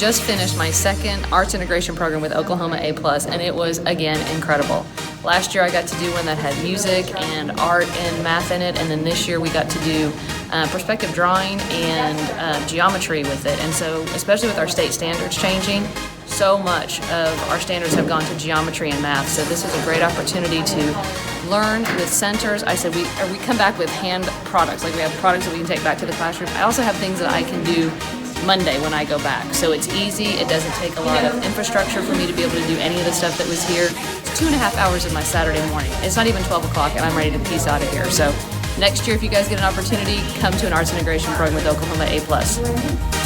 just finished my second arts integration program with Oklahoma A+, and it was, again, incredible. Last year I got to do one that had music and art and math in it, and then this year we got to do perspective drawing and geometry with it. And so, especially with our state standards changing, so much of our standards have gone to geometry and math. So this is a great opportunity to learn with centers. I said we come back with hand products, like we have products that we can take back to the classroom. I also have things that I can do Monday when I go back. So it's easy, it doesn't take a lot of infrastructure for me to be able to do any of the stuff that was here. It's 2.5 hours of my Saturday morning. It's not even 12 o'clock and I'm ready to peace out of here. So next year, if you guys get an opportunity, come to an arts integration program with Oklahoma A+.